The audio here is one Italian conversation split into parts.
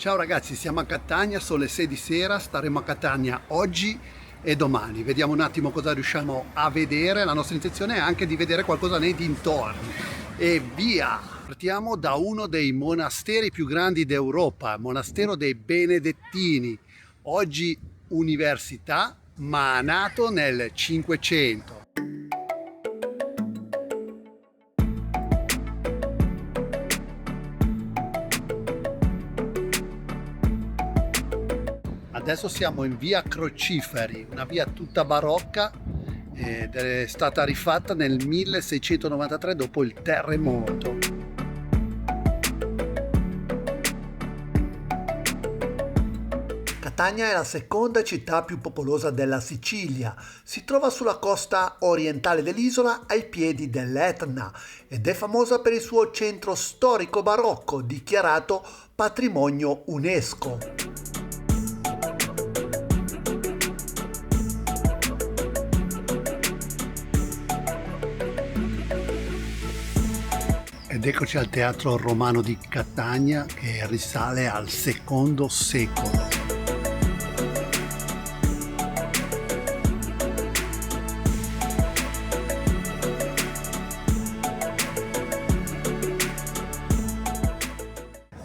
Ciao ragazzi, siamo a Catania, sono le 6 di sera, staremo a Catania oggi e domani. Vediamo un attimo cosa riusciamo a vedere. La nostra intenzione è anche di vedere qualcosa nei dintorni. E via! Partiamo da uno dei monasteri più grandi d'Europa, il monastero dei Benedettini, oggi università, ma nato nel 500. Adesso siamo in via Crociferi, una via tutta barocca ed è stata rifatta nel 1693 dopo il terremoto. Catania è la seconda città più popolosa della Sicilia. Si trova sulla costa orientale dell'isola ai piedi dell'Etna ed è famosa per il suo centro storico barocco dichiarato patrimonio UNESCO. Ed eccoci al Teatro Romano di Catania che risale al secondo secolo.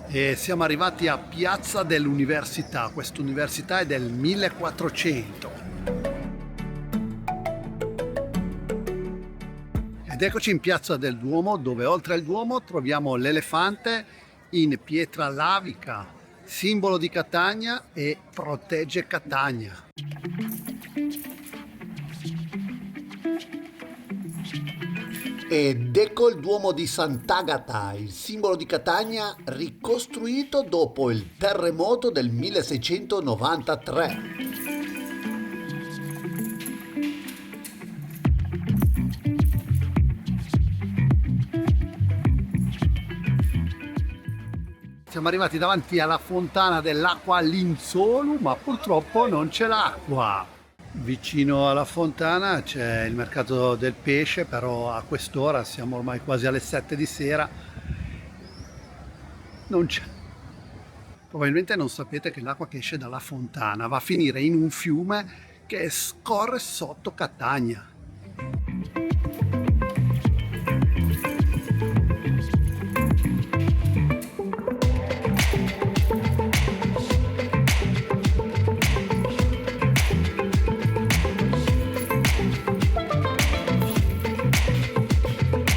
E siamo arrivati a Piazza dell'Università. Questa università è del 1400. Ed eccoci in Piazza del Duomo, dove oltre al Duomo troviamo l'elefante in pietra lavica, simbolo di Catania e protegge Catania. Ed ecco il Duomo di Sant'Agata, il simbolo di Catania ricostruito dopo il terremoto del 1693. Siamo arrivati davanti alla fontana dell'acqua Linzolu, ma purtroppo non c'è l'acqua. Vicino alla fontana c'è il mercato del pesce, però a quest'ora, siamo ormai quasi alle 7 di sera, non c'è. Probabilmente non sapete che l'acqua che esce dalla fontana va a finire in un fiume che scorre sotto Catania.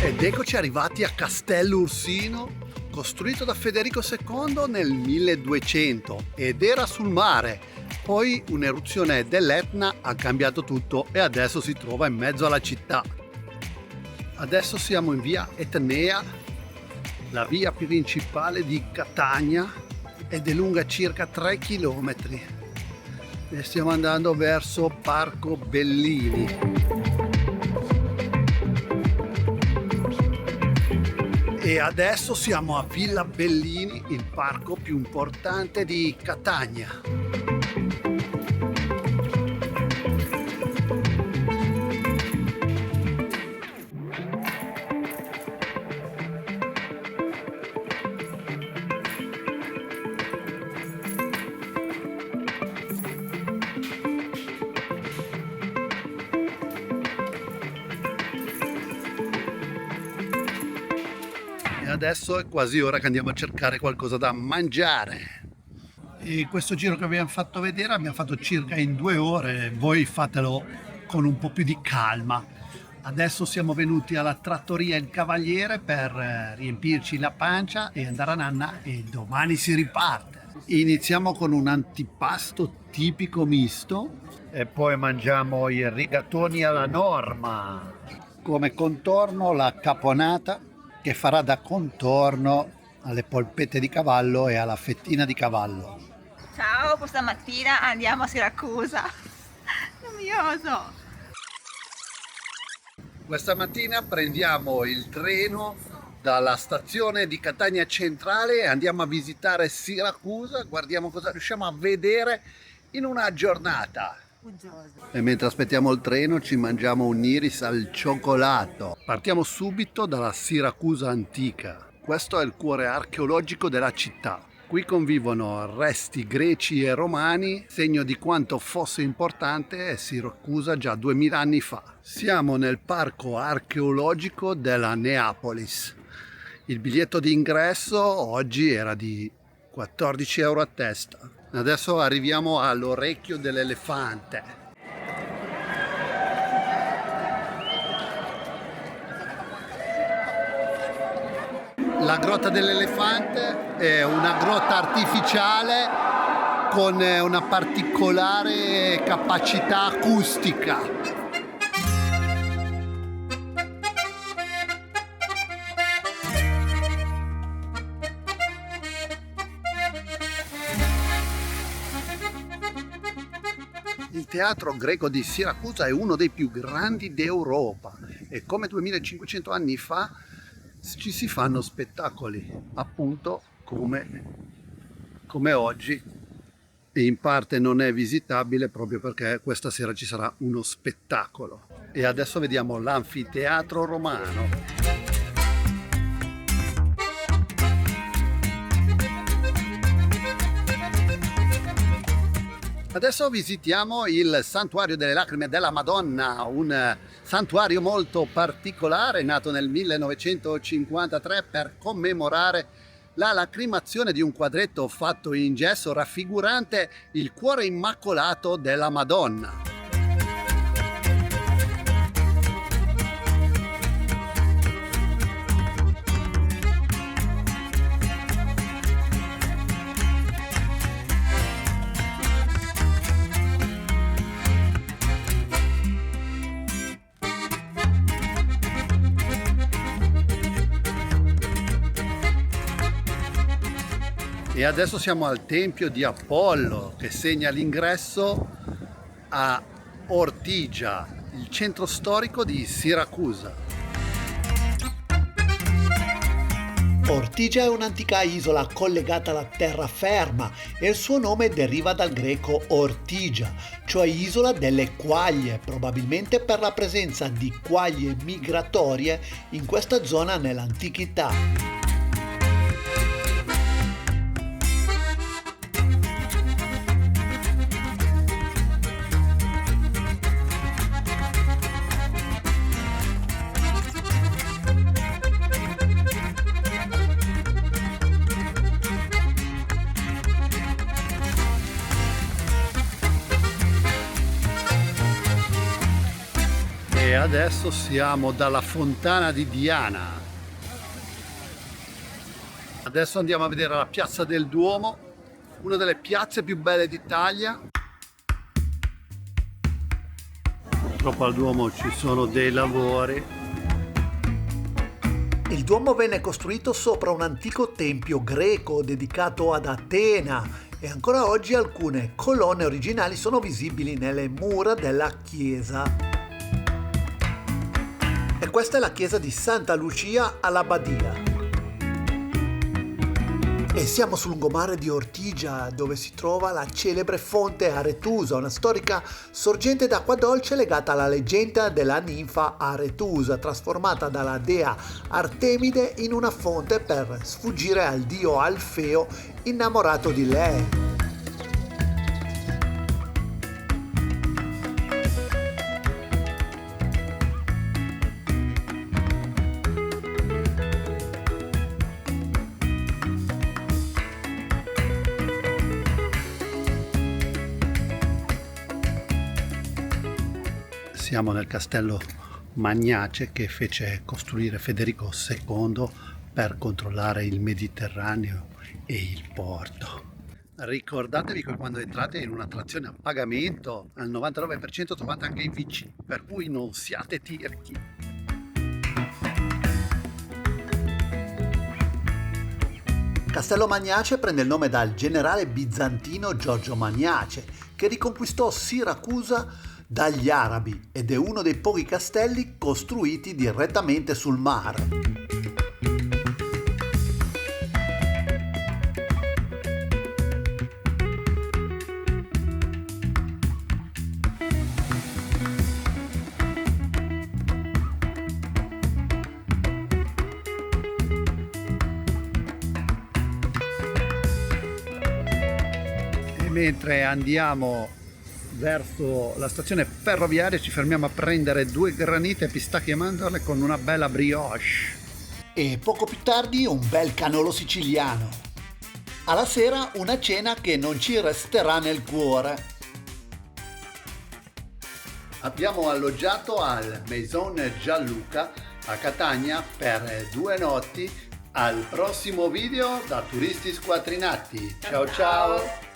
Ed eccoci arrivati a Castello Ursino, costruito da Federico II nel 1200 ed era sul mare. Poi un'eruzione dell'Etna ha cambiato tutto e adesso si trova in mezzo alla città. Adesso siamo in via Etnea, la via principale di Catania, ed è lunga circa 3 km. E stiamo andando verso Parco Bellini. E adesso siamo a Villa Bellini, il parco più importante di Catania. E adesso è quasi ora che andiamo a cercare qualcosa da mangiare. E questo giro che abbiamo fatto vedere abbiamo fatto circa in 2 ore, voi fatelo con un po' più di calma. Adesso siamo venuti alla trattoria Il Cavaliere per riempirci la pancia e andare a nanna e domani si riparte. Iniziamo con un antipasto tipico misto e poi mangiamo i rigatoni alla norma. Come contorno la caponata, che farà da contorno alle polpette di cavallo e alla fettina di cavallo. Ciao, questa mattina andiamo a Siracusa. Noioso. Questa mattina prendiamo il treno dalla stazione di Catania Centrale e andiamo a visitare Siracusa, guardiamo cosa riusciamo a vedere in una giornata. E mentre aspettiamo il treno ci mangiamo un iris al cioccolato. Partiamo subito dalla Siracusa antica. Questo è il cuore archeologico della città. qui convivono resti greci e romani, segno di quanto fosse importante Siracusa già 2000 anni fa. Siamo nel parco archeologico della Neapolis. Il biglietto di ingresso oggi era di 14 euro a testa. Adesso arriviamo all'orecchio dell'elefante. La grotta dell'elefante è una grotta artificiale con una particolare capacità acustica. Il teatro greco di Siracusa è uno dei più grandi d'Europa e come 2500 anni fa ci si fanno spettacoli, appunto come oggi, e in parte non è visitabile proprio perché questa sera ci sarà uno spettacolo. E adesso vediamo l'anfiteatro romano. Adesso visitiamo il Santuario delle Lacrime della Madonna, un santuario molto particolare nato nel 1953 per commemorare la lacrimazione di un quadretto fatto in gesso raffigurante il cuore immacolato della Madonna. E adesso siamo al Tempio di Apollo che segna l'ingresso a Ortigia, il centro storico di Siracusa. Ortigia è un'antica isola collegata alla terraferma e il suo nome deriva dal greco ortigia, cioè isola delle quaglie, probabilmente per la presenza di quaglie migratorie in questa zona nell'antichità. E adesso siamo dalla fontana di Diana. Adesso andiamo a vedere la piazza del Duomo, una delle piazze più belle d'Italia. Purtroppo al Duomo ci sono dei lavori. Il Duomo venne costruito sopra un antico tempio greco dedicato ad Atena e ancora oggi alcune colonne originali sono visibili nelle mura della chiesa. E questa è la chiesa di Santa Lucia alla Badia. E siamo sul lungomare di Ortigia, dove si trova la celebre fonte Aretusa, una storica sorgente d'acqua dolce legata alla leggenda della ninfa Aretusa, trasformata dalla dea Artemide in una fonte per sfuggire al dio Alfeo innamorato di lei. Siamo nel castello Magnace che fece costruire Federico II per controllare il Mediterraneo e il porto. Ricordatevi che quando entrate in un'attrazione a pagamento al 99% trovate anche i VC, per cui non siate tirchi. Castello Magnace prende il nome dal generale bizantino Giorgio Magnace, che riconquistò Siracusa dagli arabi ed è uno dei pochi castelli costruiti direttamente sul mare. mentre andiamo verso la stazione ferroviaria ci fermiamo a prendere 2 granite, pistacchi e mandorle con una bella brioche. E poco più tardi un bel canolo siciliano. Alla sera una cena che non ci resterà nel cuore. Abbiamo alloggiato al Maison Gianluca a Catania per 2 notti. Al prossimo video da Turisti Squattrinati. Ciao ciao!